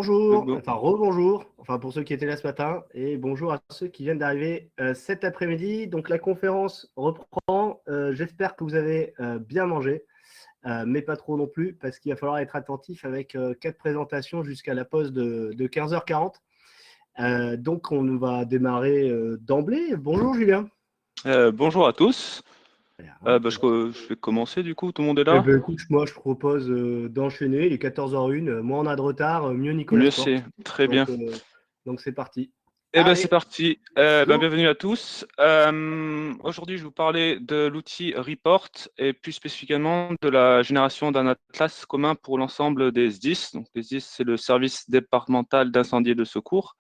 Bonjour, Hugo. enfin rebonjour, enfin pour ceux qui étaient là ce matin, et bonjour à ceux qui viennent d'arriver cet après-midi. Donc la conférence reprend. J'espère que vous avez bien mangé, mais pas trop non plus, parce qu'il va falloir être attentif avec 4 présentations jusqu'à la pause de 15h40. Donc on va démarrer d'emblée. Bonjour Julien. Bonjour à tous. Voilà. Je vais commencer du coup, tout le monde est Eh là? ben, écoute, moi je propose d'enchaîner. Il est 14h01. Moins on a de retard, mieux Nicolas Mieux se porte. c'est, très bien. Donc c'est parti. Eh ben c'est Allez, parti. go. Bienvenue à tous. Aujourd'hui, je vais vous parler de l'outil Report et plus spécifiquement de la génération d'un atlas commun pour l'ensemble des SDIS. Donc les SDIS, c'est le service départemental d'incendie et de secours.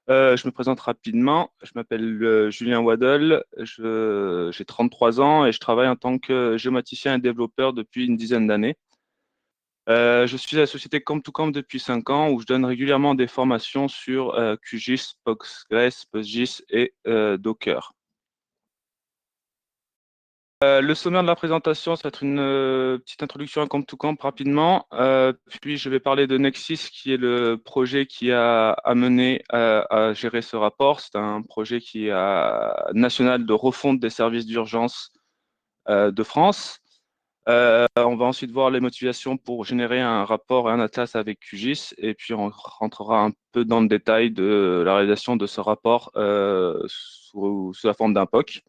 Je me présente rapidement. Je m'appelle Julien Waddle. J'ai 33 ans et je travaille en tant que géomaticien et développeur depuis une dizaine d'années. Je suis à la société Camp2Camp depuis 5 ans où je donne régulièrement des formations sur QGIS, Postgres, PostGIS et Docker. Le sommaire de la présentation, ça va être une petite introduction à Camp2Camp rapidement. Puis je vais parler de Nexis, qui est le projet qui a amené à gérer ce rapport. C'est un projet qui est national de refonte des services d'urgence de France. On va ensuite voir les motivations pour générer un rapport et un atlas avec QGIS, et puis on rentrera un peu dans le détail de la réalisation de ce rapport sous la forme d'un POC.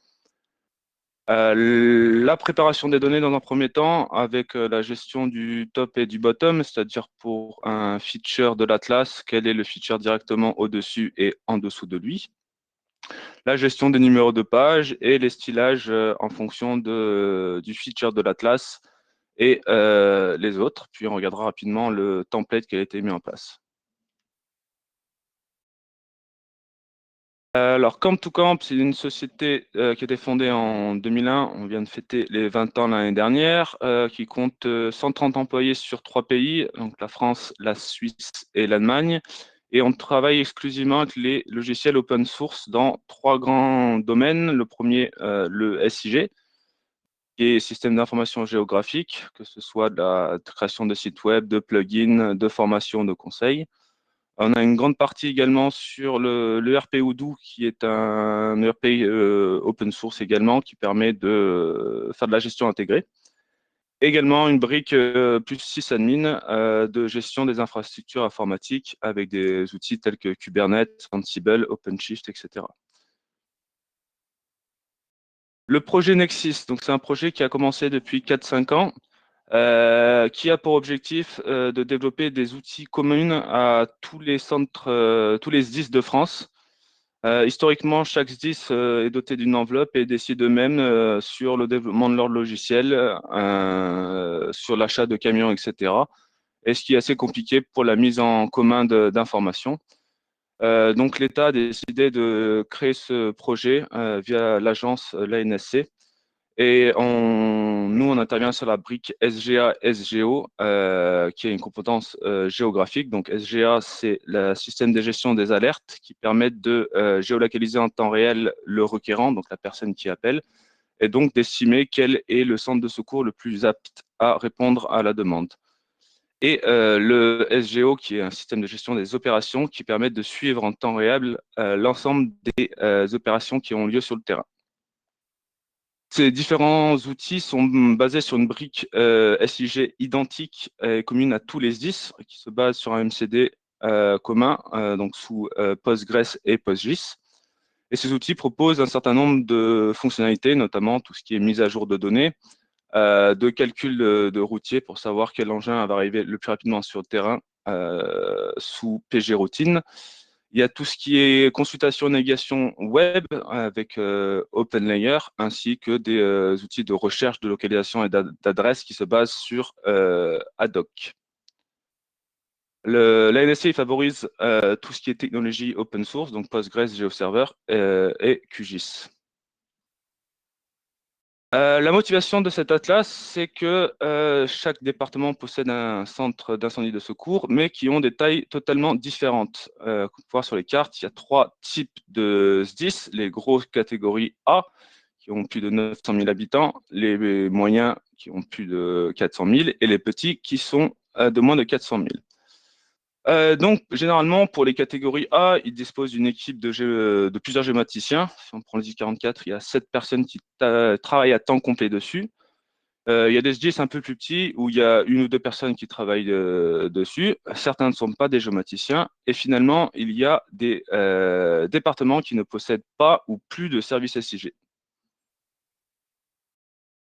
La préparation des données dans un premier temps avec la gestion du top et du bottom, c'est-à-dire pour un feature de l'atlas, quel est le feature directement au-dessus et en dessous de lui. La gestion des numéros de page et les stylages en fonction du feature de l'atlas et les autres. Puis on regardera rapidement le template qui a été mis en place. Alors, Camp2Camp, c'est une société qui a été fondée en 2001. On vient de fêter les 20 ans l'année dernière, qui compte 130 employés sur 3 pays, donc la France, la Suisse et l'Allemagne. Et on travaille exclusivement avec les logiciels open source dans 3 grands domaines. Le premier, le SIG, qui est système d'information géographique, que ce soit de la création de sites web, de plugins, de formation, de conseils. On a une grande partie également sur l'ERP Odoo, qui est un ERP open source également, qui permet de faire de la gestion intégrée. Également une brique plus sysadmin de gestion des infrastructures informatiques avec des outils tels que Kubernetes, Ansible, OpenShift, etc. Le projet Nexis, donc c'est un projet qui a commencé depuis 4-5 ans, qui a pour objectif de développer des outils communs à tous les centres, tous les SDIS de France. Historiquement, chaque SDIS est doté d'une enveloppe et décide eux-mêmes sur le développement de leur logiciel, sur l'achat de camions, etc. Et ce qui est assez compliqué pour la mise en commun d'informations. Donc l'État a décidé de créer ce projet via l'agence, l'ANSC. Et nous, on intervient sur la brique SGA, SGO, qui est une compétence géographique. Donc SGA, c'est le système de gestion des alertes qui permettent de géolocaliser en temps réel le requérant, donc la personne qui appelle, et donc d'estimer quel est le centre de secours le plus apte à répondre à la demande. Et le SGO, qui est un système de gestion des opérations qui permet de suivre en temps réel l'ensemble des opérations qui ont lieu sur le terrain. Ces différents outils sont basés sur une brique SIG identique et commune à tous les SDIS, qui se base sur un MCD commun, donc sous Postgres et PostGIS. Et ces outils proposent un certain nombre de fonctionnalités, notamment tout ce qui est mise à jour de données, de calcul de routier pour savoir quel engin va arriver le plus rapidement sur le terrain sous PG Routine. Il y a tout ce qui est consultation et navigation web avec OpenLayer, ainsi que des outils de recherche de localisation et d'adresse qui se basent sur Haddock. L'ANSC favorise tout ce qui est technologie open source, donc Postgres, GeoServer et QGIS. La motivation de cet atlas, c'est que chaque département possède un centre d'incendie de secours, mais qui ont des tailles totalement différentes. Comme vous pouvez voir sur les cartes, il y a 3 types de SDIS, les grosses catégories A, qui ont plus de 900 000 habitants, les moyens qui ont plus de 400 000, et les petits qui sont de moins de 400 000. Donc, généralement, pour les catégories A, ils disposent d'une équipe de plusieurs géomaticiens. Si on prend le Z44, il y a 7 personnes qui travaillent à temps complet dessus. Il y a des SDIS un peu plus petits où il y a 1 ou 2 personnes qui travaillent dessus. Certains ne sont pas des géomaticiens. Et finalement, il y a des départements qui ne possèdent pas ou plus de service SIG.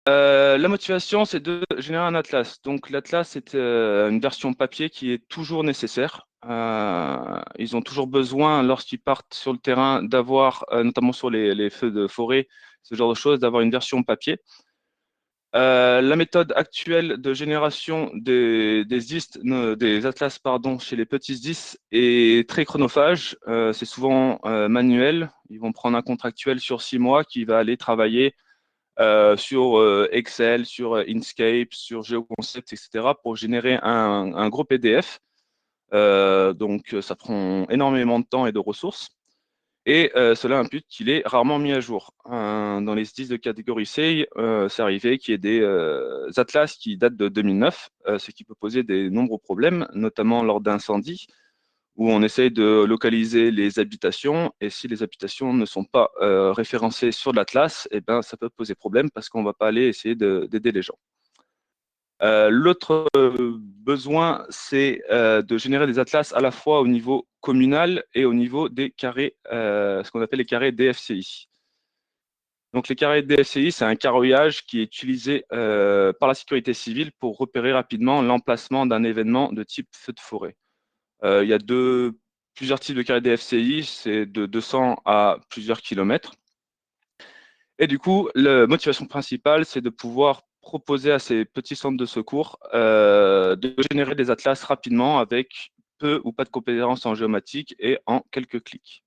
La motivation, c'est de générer un atlas. Donc, l'atlas, c'est une version papier qui est toujours nécessaire. Ils ont toujours besoin, lorsqu'ils partent sur le terrain, d'avoir, notamment sur les feux de forêt, ce genre de choses, d'avoir une version papier. La méthode actuelle de génération des atlas pardon, chez les petits SDIS est très chronophage. C'est souvent manuel. Ils vont prendre un contractuel sur 6 mois qui va aller travailler sur Excel, sur Inkscape, sur GeoConcept, etc. pour générer un gros PDF. Donc, ça prend énormément de temps et de ressources. Et cela implique qu'il est rarement mis à jour. Dans les 10 de catégorie C, c'est arrivé qu'il y ait des atlas qui datent de 2009, ce qui peut poser des nombreux problèmes, notamment lors d'incendies, où on essaye de localiser les habitations, et si les habitations ne sont pas référencées sur l'atlas, eh ben, ça peut poser problème parce qu'on ne va pas aller essayer d'aider les gens. L'autre besoin, c'est de générer des atlas à la fois au niveau communal et au niveau des carrés, ce qu'on appelle les carrés DFCI. Donc, les carrés DFCI, c'est un carroyage qui est utilisé par la sécurité civile pour repérer rapidement l'emplacement d'un événement de type feu de forêt. Il y a plusieurs types de carrés DFCI, c'est de 200 à plusieurs kilomètres. Et du coup, la motivation principale, c'est de pouvoir proposer à ces petits centres de secours de générer des atlas rapidement avec peu ou pas de compétences en géomatique et en quelques clics.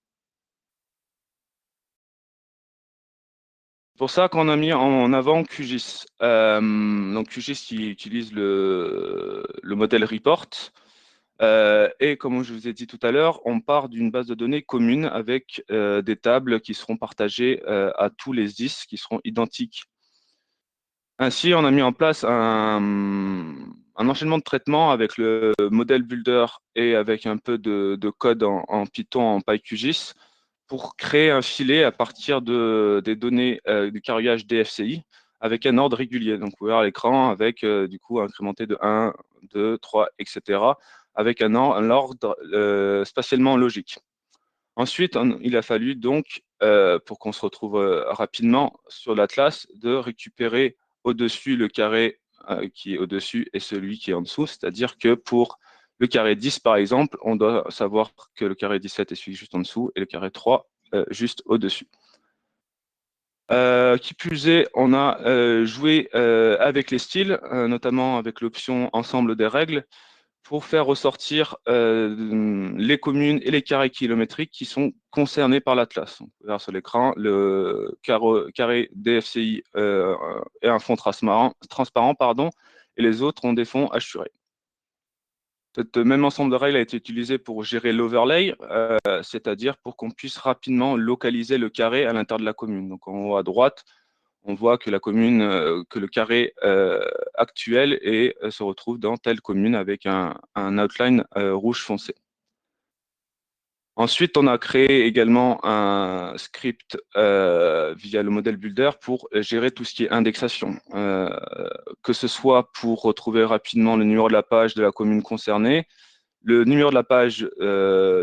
Pour ça qu'on a mis en avant QGIS. Donc QGIS qui utilise le modèle Report. Et comme je vous ai dit tout à l'heure, on part d'une base de données commune avec des tables qui seront partagées à tous les 10, qui seront identiques. Ainsi, on a mis en place un enchaînement de traitement avec le modèle Builder et avec un peu de code en Python, en PyQGIS, pour créer un filet à partir des données du carriage DFCI avec un ordre régulier. Donc, vous verrez à l'écran avec du coup incrémenté de 1, 2, 3, etc. avec un ordre spatialement logique. Ensuite, il a fallu donc, pour qu'on se retrouve rapidement sur l'atlas, de récupérer au-dessus le carré qui est au-dessus et celui qui est en dessous. C'est-à-dire que pour le carré 10, par exemple, on doit savoir que le carré 17 est celui juste en dessous et le carré 3 juste au-dessus. Qui plus est, on a joué avec les styles, notamment avec l'option ensemble des règles, pour faire ressortir les communes et les carrés kilométriques qui sont concernés par l'Atlas. On peut voir sur l'écran, le carré DFCI est un fond transparent, pardon, et les autres ont des fonds hachurés. Ce même ensemble de règles a été utilisé pour gérer l'overlay, c'est-à-dire pour qu'on puisse rapidement localiser le carré à l'intérieur de la commune. Donc en haut à droite, on voit que la commune, que le carré actuel se retrouve dans telle commune avec un outline rouge foncé. Ensuite, on a créé également un script via le modèle Builder pour gérer tout ce qui est indexation, que ce soit pour retrouver rapidement le numéro de la page de la commune concernée, le numéro de la page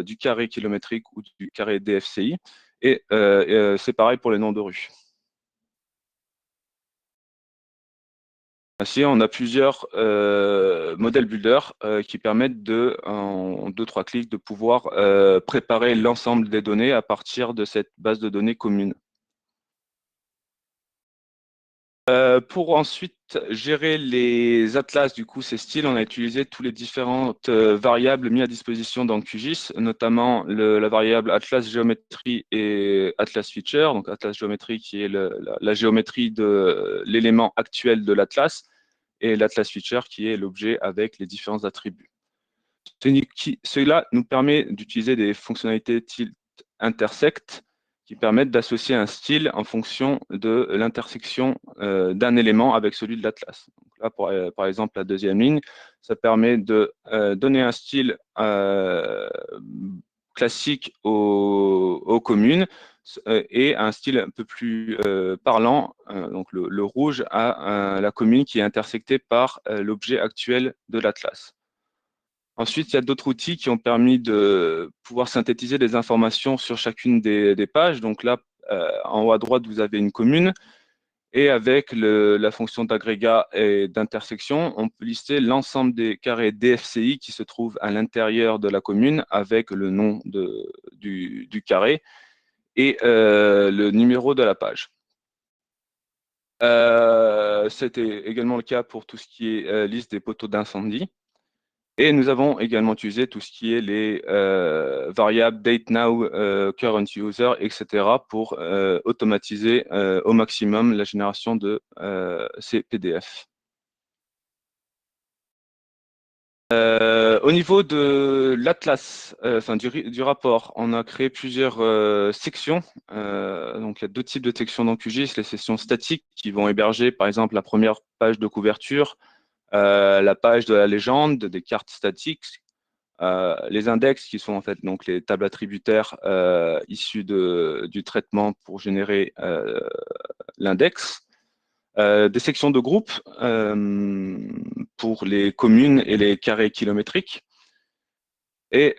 du carré kilométrique ou du carré DFCI, et c'est pareil pour les noms de rues. Ainsi, on a plusieurs modèles builder qui permettent en 2-3 clics, de pouvoir préparer l'ensemble des données à partir de cette base de données commune. Pour ensuite gérer les atlas, du coup, ces styles, on a utilisé toutes les différentes variables mises à disposition dans QGIS, notamment la variable atlas géométrie et atlas feature. Donc, atlas géométrie qui est la géométrie de l'élément actuel de l'atlas, et l'Atlas Feature qui est l'objet avec les différents attributs. Cela nous permet d'utiliser des fonctionnalités tilt intersect qui permettent d'associer un style en fonction de l'intersection d'un élément avec celui de l'atlas. Là, par exemple, la deuxième ligne, ça permet de donner un style classique aux communes et un style un peu plus parlant, donc le rouge, à la commune qui est intersectée par l'objet actuel de l'atlas. Ensuite, il y a d'autres outils qui ont permis de pouvoir synthétiser des informations sur chacune des pages. Donc là, en haut à droite, vous avez une commune. Et avec la fonction d'agrégat et d'intersection, on peut lister l'ensemble des carrés DFCI qui se trouvent à l'intérieur de la commune avec le nom du carré et le numéro de la page. C'était également le cas pour tout ce qui est liste des poteaux d'incendie. Et nous avons également utilisé tout ce qui est les variables date now, current user, etc. pour automatiser au maximum la génération de ces PDF. Au niveau de l'atlas, enfin du rapport, on a créé plusieurs sections. Donc il y a deux types de sections dans QGIS, les sections statiques qui vont héberger par exemple la première page de couverture, la page de la légende, des cartes statiques, les index qui sont en fait donc les tables attributaires issues du traitement pour générer l'index. Des sections de groupe pour les communes et les carrés kilométriques et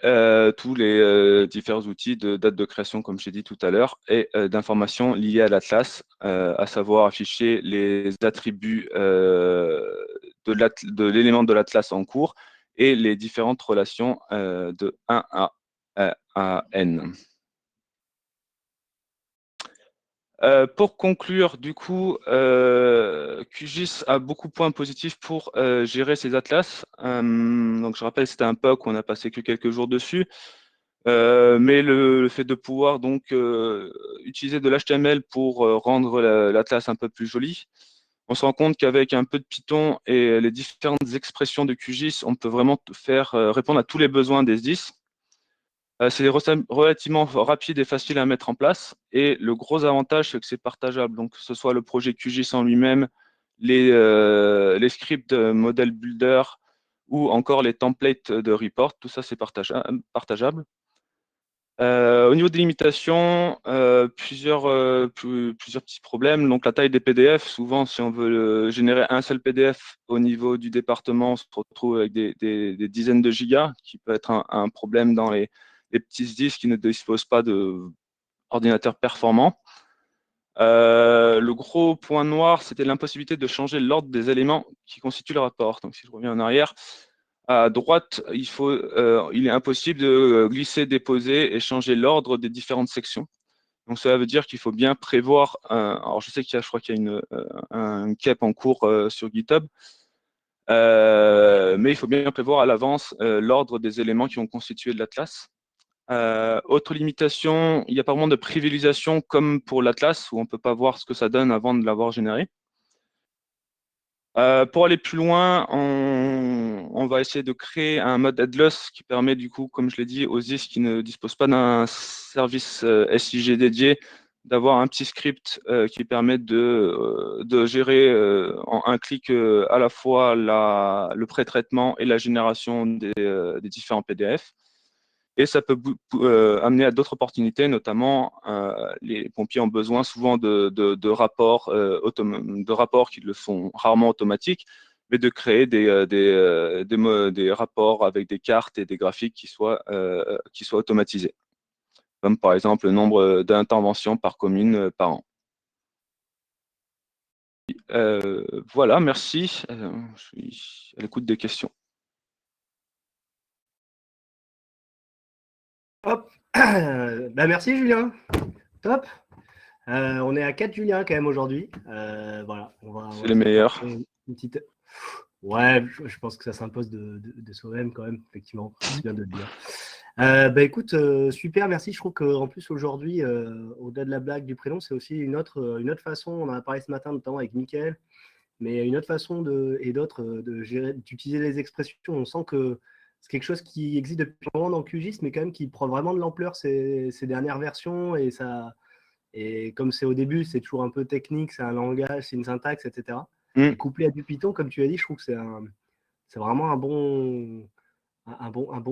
tous les différents outils de date de création, comme j'ai dit tout à l'heure, et d'informations liées à l'Atlas, à savoir afficher les attributs de l'élément de l'Atlas en cours et les différentes relations de 1 à N. Pour conclure, du coup, QGIS a beaucoup de points positifs pour gérer ses atlas. Donc, je rappelle, c'était un POC, on a passé que quelques jours dessus. Mais le fait de pouvoir donc utiliser de l'HTML pour rendre l'atlas un peu plus joli, on se rend compte qu'avec un peu de Python et les différentes expressions de QGIS, on peut vraiment faire répondre à tous les besoins des SDIS. C'est relativement rapide et facile à mettre en place. Et le gros avantage, c'est que c'est partageable. Donc, que ce soit le projet QGIS en lui-même, les scripts de model builder ou encore les templates de report, tout ça, c'est partageable. Au niveau des limitations, plusieurs petits problèmes. Donc, la taille des PDF, souvent, si on veut générer un seul PDF au niveau du département, on se retrouve avec des dizaines de gigas, qui peut être un problème dans les petits disques qui ne disposent pas d'ordinateurs performants. Le gros point noir, c'était l'impossibilité de changer l'ordre des éléments qui constituent le rapport. Donc, si je reviens en arrière, à droite, il est impossible de glisser, déposer et changer l'ordre des différentes sections. Donc, cela veut dire qu'il faut bien prévoir. Alors, je sais je crois qu'il y a un KEP en cours sur GitHub, mais il faut bien prévoir à l'avance l'ordre des éléments qui vont constituer de l'atlas. Autre limitation, il n'y a pas vraiment de privilégiation comme pour l'atlas où on ne peut pas voir ce que ça donne avant de l'avoir généré. Pour aller plus loin, on va essayer de créer un mode headless qui permet du coup, comme je l'ai dit, aux IS qui ne disposent pas d'un service SIG dédié, d'avoir un petit script qui permet de gérer en un clic à la fois le pré-traitement et la génération des différents PDF. Et ça peut amener à d'autres opportunités, notamment les pompiers ont besoin souvent de rapports qui le font rarement automatiques, mais de créer des rapports avec des cartes et des graphiques qui soient automatisés, comme par exemple le nombre d'interventions par commune par an. Voilà, merci. Je suis à l'écoute des questions. Hop. Merci Julien. Top. On est à 4 Julien quand même aujourd'hui. Voilà, C'est les meilleurs. une petite... Ouais, je pense que ça s'impose de soi-même quand même, effectivement. C'est bien de le dire. Écoute, super, merci. Je trouve qu'en plus aujourd'hui, au-delà de la blague du prénom, c'est aussi une autre façon. On en a parlé ce matin notamment avec Mickaël, mais une autre façon d'utiliser les expressions. On sent que c'est quelque chose qui existe depuis un moment dans QGIS, mais quand même qui prend vraiment de l'ampleur ces dernières versions et ça Et comme c'est au début, c'est toujours un peu technique, c'est un langage, c'est une syntaxe, etc. Mm. Et couplé à du Python, comme tu as dit, je trouve que c'est vraiment un bon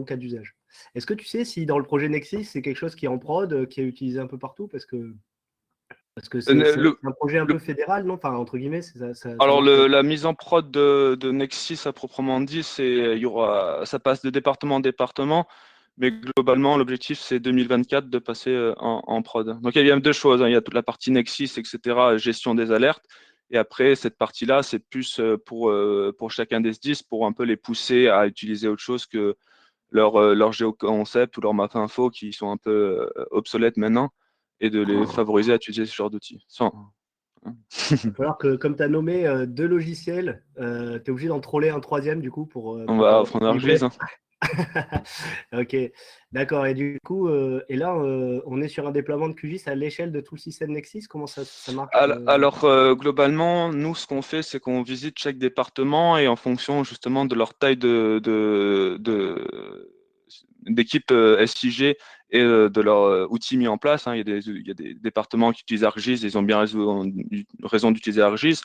cas d'usage. Est-ce que tu sais si dans le projet Nexus, c'est quelque chose qui est en prod, qui est utilisé un peu partout? Parce que c'est Le, un projet un le- peu fédéral, non? Enfin, entre guillemets, ça alors, marche. la mise en prod de Nexis à proprement dit, ça passe de département en département, mais globalement, l'objectif, c'est 2024 de passer en prod. Donc, il y a deux choses, hein. Il y a toute la partie Nexis, etc., gestion des alertes. Et après, cette partie-là, c'est plus pour chacun des SDIS, pour un peu les pousser à utiliser autre chose que leur géoconcept ou leur map info qui sont un peu obsolètes maintenant, et de les favoriser à utiliser ce genre d'outils. Il va falloir que, comme tu as nommé deux logiciels, tu es obligé d'en troller un troisième, du coup, On pour va prendre équilibrer. Argis, hein. Ok, d'accord. Et du coup, et là, on est sur un déploiement de QGIS à l'échelle de tout le système Nexus. Comment ça marche Alors, globalement, nous, ce qu'on fait, c'est qu'on visite chaque département et en fonction justement de leur taille d'équipe SIG et de leur outil mis en place, hein. Il y a des départements qui utilisent ArcGIS, ils ont bien raison d'utiliser ArcGIS,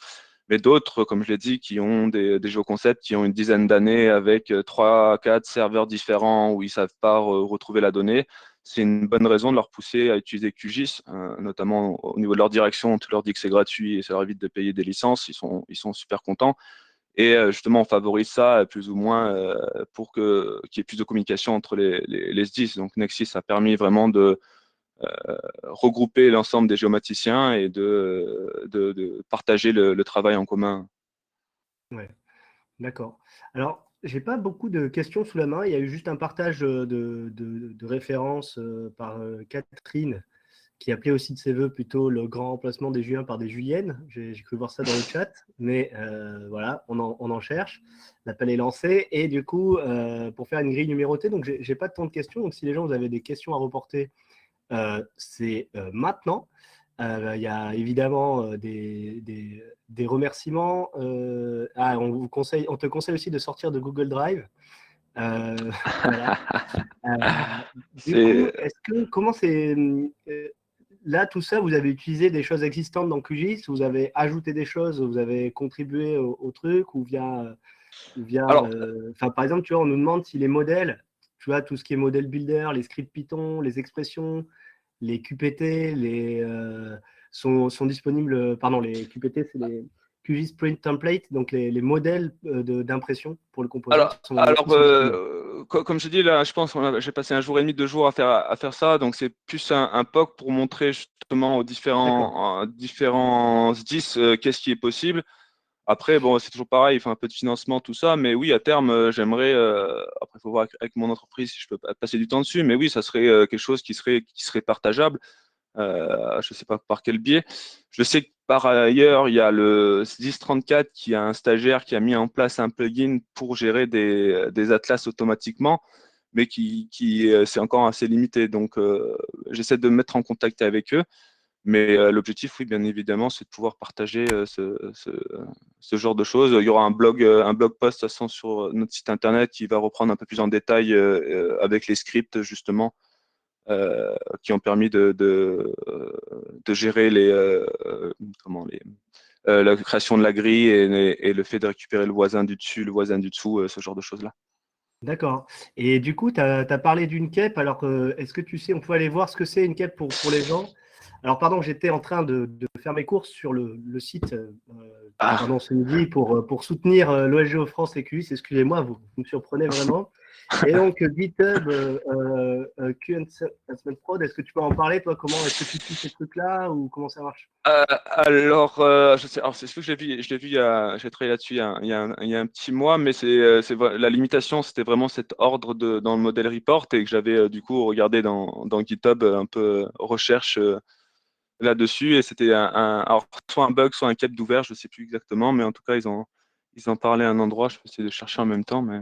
mais d'autres, comme je l'ai dit, qui ont des géoconcepts qui ont une dizaine d'années avec 3, 4 serveurs différents où ils ne savent pas retrouver la donnée. C'est une bonne raison de leur pousser à utiliser QGIS, notamment au niveau de leur direction. On leur dit que c'est gratuit et ça leur évite de payer des licences. Ils sont super contents. Et justement, on favorise ça plus ou moins pour qu'il y ait plus de communication entre les SDIS. Donc, Nexis a permis vraiment de regrouper l'ensemble des géomaticiens et de partager le travail en commun. Ouais, d'accord. Alors, j'ai pas beaucoup de questions sous la main. Il y a eu juste un partage de références par Catherine, qui appelait aussi de ses voeux plutôt le grand remplacement des Juliens par des Juliennes. J'ai cru voir ça dans le chat, mais voilà, on en cherche. L'appel est lancé. Et du coup, pour faire une grille numérotée, donc j'ai pas tant de questions. Donc si les gens, vous avez des questions à reporter, c'est maintenant. Il y a évidemment des remerciements. On te conseille aussi de sortir de Google Drive. Voilà. Euh, du coup, C'est comment c'est là tout ça, vous avez utilisé des choses existantes dans QGIS, vous avez ajouté des choses, vous avez contribué au truc alors, enfin par exemple, tu vois, on nous demande si les modèles, tu vois, tout ce qui est modèle builder, les scripts Python, les expressions, les QPT, sont disponibles. Pardon, les QPT, c'est les QGIS Print Template, donc les modèles d'impression pour le composant alors, sont disponibles. comme je dis là, je pense que j'ai passé un jour et demi, 2 jours à faire ça. Donc, c'est plus un POC pour montrer justement aux D'accord. différents SDIS qu'est-ce qui est possible. Après, bon, c'est toujours pareil, il faut un peu de financement, tout ça. Mais oui, à terme, j'aimerais. Après, il faut voir avec mon entreprise si je peux passer du temps dessus. Mais oui, ça serait quelque chose qui serait partageable. Je ne sais pas par quel biais. Je sais que par ailleurs, il y a le 1034 qui a un stagiaire qui a mis en place un plugin pour gérer des atlas automatiquement, mais c'est encore assez limité. Donc, j'essaie de me mettre en contact avec eux. Mais l'objectif, oui, bien évidemment, c'est de pouvoir partager ce genre de choses. Il y aura un blog post de toute façon, sur notre site internet qui va reprendre un peu plus en détail avec les scripts, justement, qui ont permis de gérer la création de la grille et le fait de récupérer le voisin du dessus, le voisin du dessous, ce genre de choses-là. D'accord. Et du coup, tu as parlé d'une KEP. Alors, est-ce que tu sais, on peut aller voir ce que c'est une KEP pour les gens? Alors, pardon, j'étais en train de faire mes courses sur le site Ah, pardon, ce midi pour soutenir l'OSGeo France et QUIS. Excusez-moi, vous me surprenez vraiment. Et donc, GitHub, Q&A Prod, est-ce que tu peux en parler, toi? Comment est-ce que tu suis ces trucs-là ou comment ça marche? alors, je sais, alors c'est ce que je l'ai vu, j'ai travaillé là-dessus il y a un petit mois, mais la limitation, c'était vraiment cet ordre dans le modèle report et que j'avais du coup regardé dans GitHub un peu recherche là-dessus et c'était alors soit un bug, soit un cap d'ouvert, je ne sais plus exactement, mais en tout cas, ils en parlaient à un endroit, je peux essayer de chercher en même temps, mais.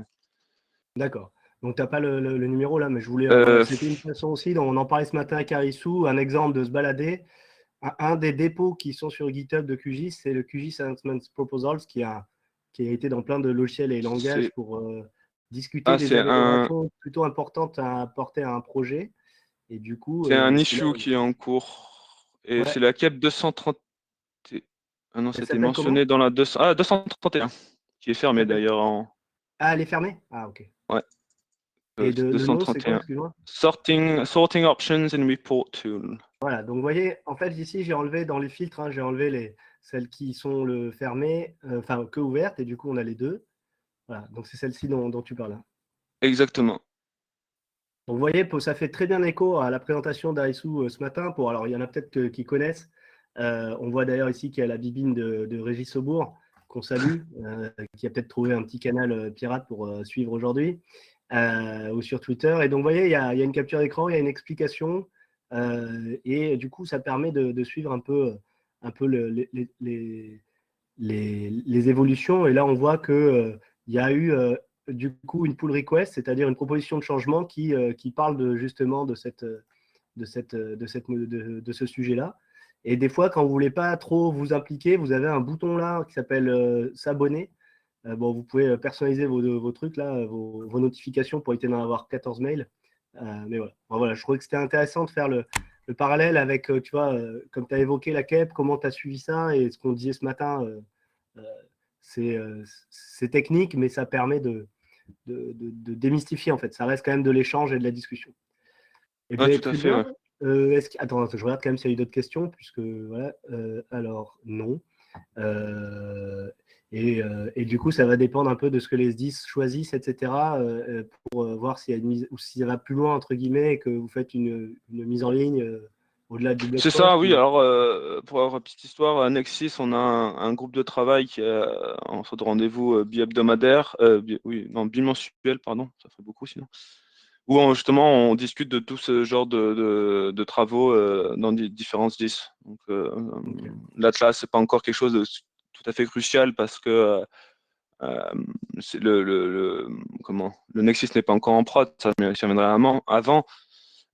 D'accord. Donc, tu n'as pas le numéro là, mais je voulais, voilà, Euh, c'était une façon aussi, on en parlait ce matin avec Arissou, un exemple de se balader. Un des dépôts qui sont sur GitHub de QGIS, c'est le QGIS Announcements Proposals qui a été dans plein de logiciels et langages c'est pour discuter ah, des c'est un, améliorations plutôt importantes à apporter à un projet. Et du coup, c'est un c'est là. issue qui est en cours. Et Ouais. c'est la KEP 230. Ah non, Elle c'était s'appelle mentionné comment? dans la 231, qui est Elle fermée s'appelle... d'ailleurs en. Ah, elle est fermée? Ah, ok. Ouais, Et c'est le nom, c'est quoi, 231. excuse-moi? Sorting Options and Report Tool. Voilà, donc vous voyez, en fait, ici, j'ai enlevé dans les filtres, hein, j'ai enlevé celles qui sont fermées, enfin, que ouvertes, et du coup, on a les deux. Voilà, donc c'est celle-ci dont tu parles, hein. Exactement. Donc vous voyez, ça fait très bien écho à la présentation d'Arissou ce matin. Alors, il y en a peut-être qui connaissent. On voit d'ailleurs ici qu'il y a la bibine de Régis Saubourg, qu'on salue, qui a peut-être trouvé un petit canal pirate pour suivre aujourd'hui, ou sur Twitter. Et donc, vous voyez, il y a une capture d'écran, il y a une explication, et du coup, ça permet de suivre un peu les évolutions. Et là, on voit qu'il y a eu du coup une pull request, c'est-à-dire une proposition de changement qui parle justement de ce sujet-là. Et des fois, quand vous ne voulez pas trop vous impliquer, vous avez un bouton là qui s'appelle s'abonner. Bon, vous pouvez personnaliser vos trucs, là, vos notifications pour éviter d'en avoir 14 mails. Mais voilà. Bon, voilà, je trouvais que c'était intéressant de faire le parallèle avec, tu vois, comme tu as évoqué la KEP, comment tu as suivi ça et ce qu'on disait ce matin. C'est technique, mais ça permet de démystifier, en fait. Ça reste quand même de l'échange et de la discussion. Eh Ouais, bien, tout à très fait, bien. ouais. Attends, je regarde quand même s'il y a eu d'autres questions, puisque voilà. Alors, non. Et du coup, ça va dépendre un peu de ce que les SDIS choisissent, etc., pour voir s'il y a une mise, ou si ça va plus loin, entre guillemets, et que vous faites une mise en ligne au-delà du blog C'est ça, post. oui. Alors, pour avoir une petite histoire, à Nexis, on a un groupe de travail qui a en sorte de rendez-vous bi-hebdomadaire, oui, non, bimensuel, pardon, ça ferait beaucoup sinon. Où justement on discute de tout ce genre de travaux dans différents SDIS. Donc, Ok. l'Atlas, c'est pas encore quelque chose de tout à fait crucial parce que euh, le Nexus n'est pas encore en prod, ça viendra avant.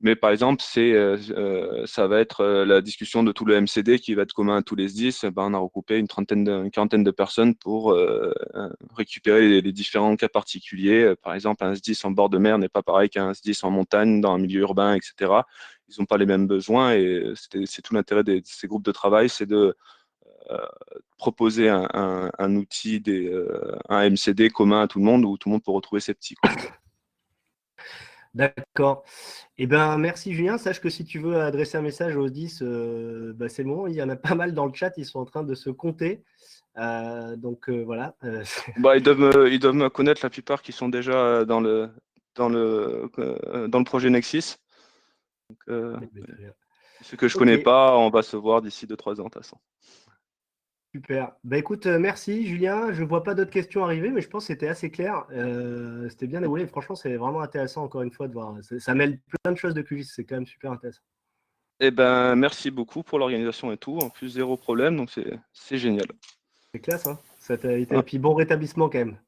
Mais par exemple, ça va être la discussion de tout le MCD qui va être commun à tous les SDIS. Ben, on a recoupé une quarantaine de personnes pour récupérer les différents cas particuliers. Par exemple, un SDIS en bord de mer n'est pas pareil qu'un SDIS en montagne, dans un milieu urbain, etc. Ils n'ont pas les mêmes besoins et c'est tout l'intérêt de ces groupes de travail, c'est de euh, proposer un outil, un MCD commun à tout le monde où tout le monde peut retrouver ses petits, quoi. D'accord. Eh ben, merci Julien. Sache que si tu veux adresser un message aux 10, bah, c'est le moment. Il y en a pas mal dans le chat. Ils sont en train de se compter. Donc voilà. Bah, ils doivent me connaître la plupart qui sont déjà dans le projet Nexus. Donc, Très bien. ceux que je Ok, connais pas, on va se voir d'ici 2-3 ans de toute façon. super. Bah, écoute, merci Julien. Je ne vois pas d'autres questions arriver, mais je pense que c'était assez clair. C'était bien déroulé. Franchement, c'est vraiment intéressant, encore une fois, de voir. Ça mêle plein de choses de QGIS. C'est quand même super intéressant. Eh ben, merci beaucoup pour l'organisation et tout. En plus, zéro problème, donc c'est génial. C'est classe, hein. Ça t'a été... Et Ouais. puis bon rétablissement quand même.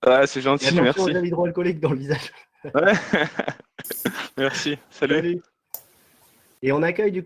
Ouais, c'est Et gentil, attention aux merci. gels hydroalcooliques dans le visage. Ouais. Merci, salut. Salut. Et on accueille du coup